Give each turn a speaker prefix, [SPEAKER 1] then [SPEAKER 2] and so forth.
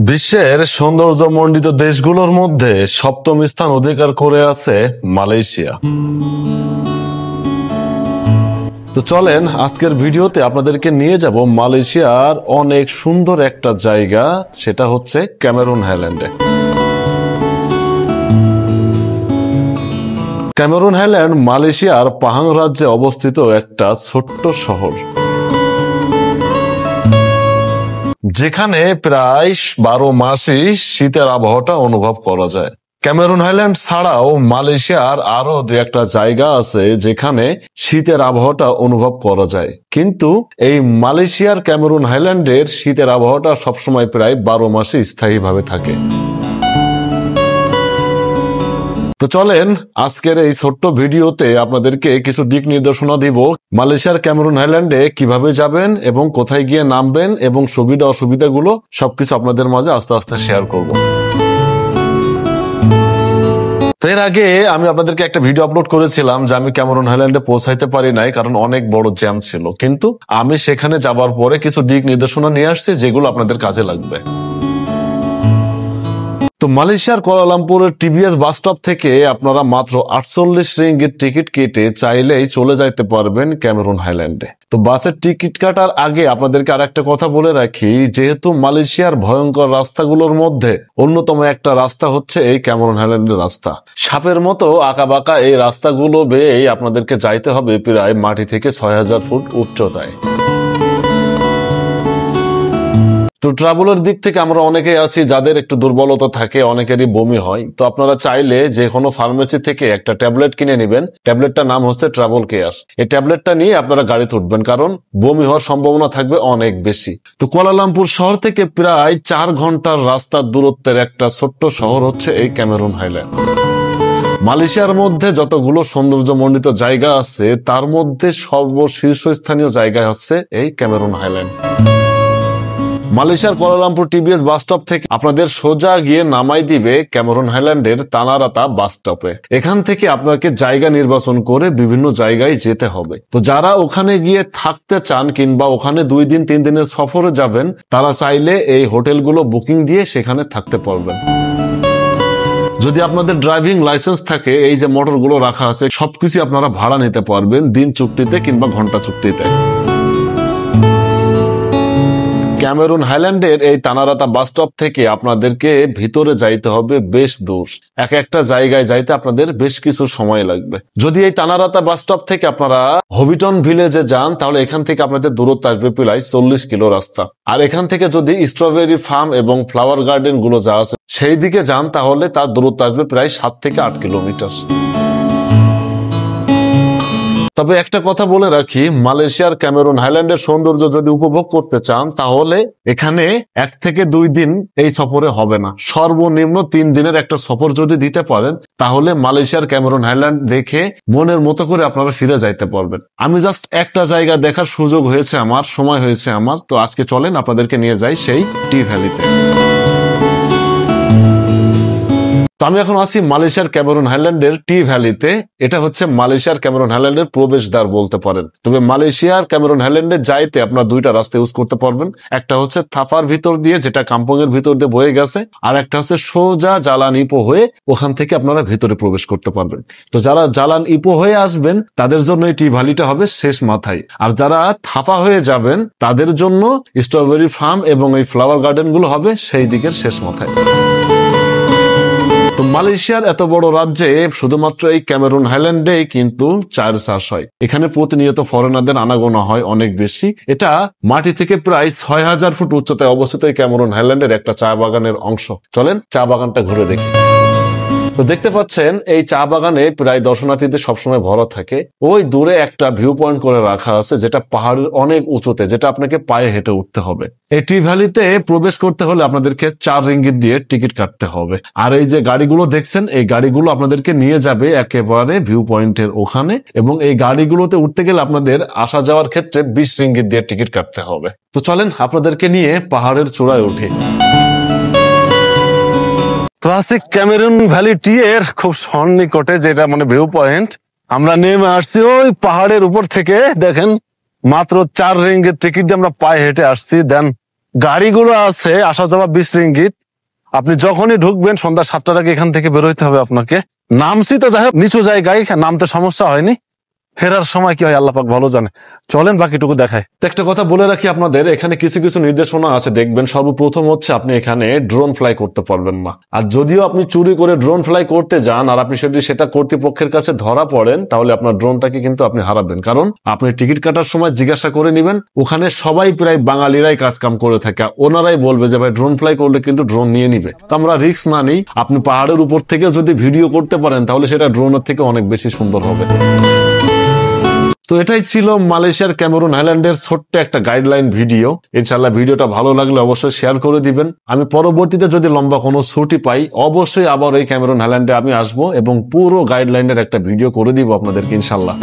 [SPEAKER 1] বিশ্বের সৌন্দর্যমণ্ডিত দেশগুলোর মধ্যে সপ্তম স্থান অধিকার করে আছে মালয়েশিয়া। তো চলেন আজকের ভিডিওতে আপনাদেরকে নিয়ে যাব মালয়েশিয়ার অনেক সুন্দর একটা জায়গা, সেটা হচ্ছে ক্যামেরুন হাইল্যান্ডে। ক্যামেরুন হাইল্যান্ড মালয়েশিয়ার পাহাং রাজ্যে অবস্থিত একটা ছোট্ট শহর, যেখানে প্রায় 12 মাসই শীতের আবহাওয়াটা অনুভব করা যায়। ক্যামেরুন হাইল্যান্ড ছাড়াও মালয়েশিয়ার আরো দু একটা জায়গা আছে যেখানে শীতের আবহাওয়াটা অনুভব করা যায়, কিন্তু এই মালয়েশিয়ার ক্যামেরুন হাইল্যান্ডের শীতের আবহাওয়াটা সবসময় প্রায় 12 মাসে স্থায়ীভাবে থাকে। তো চলেন আজকের এই ছোট্ট ভিডিওতে আপনাদেরকে কিছু দিক নির্দেশনা দিব মালয়েশিয়ার ক্যামেরুন হাইল্যান্ডে কিভাবে যাবেন এবং কোথায় গিয়ে নামবেন এবং সুবিধা অসুবিধাগুলো সবকিছু আপনাদের মাঝে আস্তে আস্তে শেয়ার করব। তো এর আগে আমি আপনাদেরকে একটা ভিডিও আপলোড করেছিলাম যে আমি ক্যামেরুন হাইল্যান্ডে পৌঁছাইতে পারি নাই, কারণ অনেক বড় জ্যাম ছিল, কিন্তু আমি সেখানে যাবার পরে কিছু দিক নির্দেশনা নিয়ে আসছি যেগুলো আপনাদের কাজে লাগবে। তো মালয়েশিয়ার কুয়ালালামপুরের টিভিএস বাস স্টপ থেকে আপনারা মাত্র 48 রিঙ্গিত টিকিট কেটে চাইলেই চলে যাইতে পারবেন ক্যামেরুন হাইল্যান্ডে। তো বাসের টিকিট কাটার আগে আপনাদেরকে আর একটা কথা বলে রাখি, যেহেতু মালয়েশিয়ার ভয়ঙ্কর রাস্তাগুলোর মধ্যে অন্যতম একটা রাস্তা হচ্ছে এই ক্যামেরুন হাইল্যান্ডের রাস্তা। সাপের মতো আঁকাবাঁকা এই রাস্তাগুলো বেয়েই আপনাদেরকে যাইতে হবে প্রায় মাটি থেকে 6000 ফুট উচ্চতায়। তো ট্রাভেলের দিক থেকে আমরা অনেকেই আছি যাদের একটু দুর্বলতা থাকে, অনেকেরই বমি হয়। তো আপনারা চাইলে যে কোনো ফার্মেসি থেকে একটা ট্যাবলেট কিনে নেবেন। ট্যাবলেটটার নাম হচ্ছে ট্রাভেল কেয়ার। এই ট্যাবলেটটা নিয়ে আপনারা গাড়িতে উঠবেন, কারণ বমি হওয়ার সম্ভাবনা থাকবে অনেক বেশি। তো কুয়ালালামপুর শহর থেকে প্রায় 4 ঘন্টার রাস্তার দূরত্বের একটা ছোট্ট শহর হচ্ছে এই ক্যামেরুন হাইল্যান্ড। মালয়েশিয়ার মধ্যে যতগুলো সৌন্দর্যমণ্ডিত জায়গা আছে তার মধ্যে সর্বশীর্ষস্থানীয় জায়গা হচ্ছে এই ক্যামেরুন হাইল্যান্ড। মালয়েশিয়ার কুয়ালালামপুর টিভিএস বাস স্টপ থেকে আপনাদের সোজা গিয়ে নামাই দিবে ক্যামেরুন হাইল্যান্ডের তানারাতা বাস স্টপে। এখান থেকে আপনাকে জায়গা নির্বাচন করে বিভিন্ন জায়গায় যেতে হবে। তো যারা ওখানে গিয়ে থাকতে চান কিংবা ওখানে 2 দিন 3 দিনের সফরে যাবেন, তারা চাইলে এই হোটেলগুলো বুকিং দিয়ে সেখানে থাকতে পারবেন। যদি আপনাদের ড্রাইভিং লাইসেন্স থাকে, এই যে মোটরগুলো রাখা আছে সবকিছু আপনারা ভাড়া নিতে পারবেন দিন চুক্তিতে কিংবা ঘন্টা চুক্তিতে। ক্যামেরুন হাইল্যান্ডের এই তানারাতা বাস স্টপ থেকে আপনাদেরকে ভিতরে যাইতে হবে বেশ দূর। একটা জায়গায় যাইতে আপনাদের বেশ কিছু সময় লাগবে। যদি এই তানারাতা বাস স্টপ থেকে আপনারা হবিটন ভিলেজে যান, তাহলে এখান থেকে আপনাদের দূরত্ব আসবে প্রায় 40 কিলো রাস্তা। আর এখান থেকে যদি স্ট্রবেরি ফার্ম এবং ফ্লাওয়ার গার্ডেন গুলো যা আছে সেই দিকে যান, তাহলে তার দূরত্ব আসবে প্রায় 7 থেকে 8 কিলোমিটার। তবে একটা কথা বলে রাখি, মালয়েশিয়ার ক্যামেরুন হাইল্যান্ডের সৌন্দর্য যদি উপভোগ করতে চান, তাহলে এখানে 1 থেকে 2 দিন এই সফরে হবে না। সর্বনিম্ন 3 দিনের একটা সফর যদি দিতে পারেন, তাহলে মালয়েশিয়ার ক্যামেরুন হাইল্যান্ড দেখে মনের মতো করে আপনারা ফিরে যাইতে পারবেন। আমি জাস্ট একটা জায়গা দেখার সুযোগ হয়েছে আমার, সময় হয়েছে আমার, তো আজকে চলেন আপনাদেরকে নিয়ে যাই সেই টি ভ্যালিতে। তো আমি এখন আছি মালয়েশিয়ার ক্যামেরুন হাইল্যান্ডের টি ভ্যালিতে। এটা হচ্ছে মালয়েশিয়ার ক্যামেরুন হাইল্যান্ডের প্রবেশদ্বার বলতে পারেন। তবে মালয়েশিয়ার ক্যামেরুন হাইল্যান্ডে যাইতে আপনারা 2টা রাস্তা ইউজ করতে পারবেন। একটা হচ্ছে থাফার ভিতর দিয়ে, যেটা কাম্পং এর ভিতর দিয়ে বয়ে গেছে, আর একটা হচ্ছে সোজা জালান ইপো হয়ে ওখান থেকে আপনারা ভিতরে প্রবেশ করতে পারবেন। তো যারা জালান ইপো হয়ে আসবেন তাদের জন্য এই টি ভ্যালিটা হবে শেষ মাথায়, আর যারা থাফা হয়ে যাবেন তাদের জন্য স্ট্রবেরি ফার্ম এবং এই ফ্লাওয়ার গার্ডেন গুলো হবে সেই দিকের শেষ মাথায়। তো মালয়েশিয়ার এত বড় রাজ্যে শুধুমাত্র এই ক্যামেরুন হাইল্যান্ডেই কিন্তু চায়ের চাষ হয়। এখানে প্রতিনিয়ত ফরেনারদের আনাগোনা হয় অনেক বেশি। এটা মাটি থেকে প্রায় 6000 ফুট উচ্চতায় অবস্থিত এই ক্যামেরুন হাইল্যান্ডের একটা চা বাগানের অংশ। চলেন চা বাগানটা ঘুরে দেখি। তো দেখতে পাচ্ছেন এই চা বাগানে প্রায় দর্শনার্থীদের সবসময় ভরা থাকে। ওই দূরে একটা ভিউ পয়েন্ট করে রাখা আছে, যেটা পাহাড়ের অনেক উঁচুতে, যেটা আপনাকে পায়ে হেঁটে উঠতে হবে। এই টি ভ্যালিতে প্রবেশ করতে হলে আপনাদেরকে 4 রিঙ্গিত দিয়ে টিকিট কাটতে হবে। আর এই যে গাড়িগুলো দেখছেন, এই গাড়িগুলো আপনাদেরকে নিয়ে যাবে একেবারে ভিউ পয়েন্টের ওখানে, এবং এই গাড়িগুলোতে উঠতে গেলে আপনাদের আসা যাওয়ার ক্ষেত্রে 20 রিঙ্গিত দিয়ে টিকিট কাটতে হবে। তো চলেন আপনাদেরকে নিয়ে পাহাড়ের চূড়ায় উঠি। তো আছে ক্যামেরুন ভ্যালি টি এর খুব সন্নিকটে, যেটা মানে ভিউ পয়েন্ট। আমরা নেমে আসছি ওই পাহাড়ের উপর থেকে। দেখেন মাত্র 4 রিঙ্গিত টিকিট দিয়ে আমরা পায়ে হেঁটে আসছি। দেন
[SPEAKER 2] গাড়িগুলো আছে আসা যাওয়া 20 রিঙ্গিত। আপনি যখনই ঢুকবেন সন্ধ্যা 7টার আগে এখান থেকে বেরোইতে হবে আপনাকে। নামছি তো যাই হোক নিচু জায়গায়, নামতে সমস্যা হয়নি, ফেরার সময় কি হয় আল্লাহ পাক ভালো জানে। চলেন বাকিটুকু দেখায়।
[SPEAKER 1] একটা কথা বলে রাখি আপনাদের, এখানে কিছু কিছু নির্দেশনা আছে দেখবেন। সর্বপ্রথম হচ্ছে আপনি এখানে ড্রোন ফ্লাই করতে পারবেন না। আর যদিও আপনি চুরি করে ড্রোন ফ্লাই করতে যান আর আপনি সেটা কর্তৃপক্ষের কাছে ধরা পড়েন, তাহলে আপনার ড্রোনটাকে কিন্তু আপনি হারাবেন। কারণ আপনি টিকিট কাটার সময় জিজ্ঞাসা করে নেবেন, ওখানে সবাই প্রায় বাঙালিরাই কাজ কাম করে থাকে, ওনারাই বলবে যে ভাই ড্রোন ফ্লাই করলে কিন্তু ড্রোন নিয়ে নিবে। তো আমরা রিস্ক না নিই, আপনি পাহাড়ের উপর থেকে যদি ভিডিও করতে পারেন তাহলে সেটা ড্রোনের থেকে অনেক বেশি সুন্দর হবে। তো এটাই ছিল মালয়েশিয়ার ক্যামেরুন আইল্যান্ডের ছোট্ট একটা গাইডলাইন ভিডিও। ইনশাআল্লাহ ভিডিওটা ভালো লাগলে অবশ্যই শেয়ার করে দিবেন। আমি পরবর্তীতে যদি লম্বা কোনো ছুটি পাই অবশ্যই আবার এই ক্যামেরুন আইল্যান্ডে আমি আসবো এবং পুরো গাইডলাইনের একটা ভিডিও করে দিব আপনাদেরকে ইনশাআল্লাহ।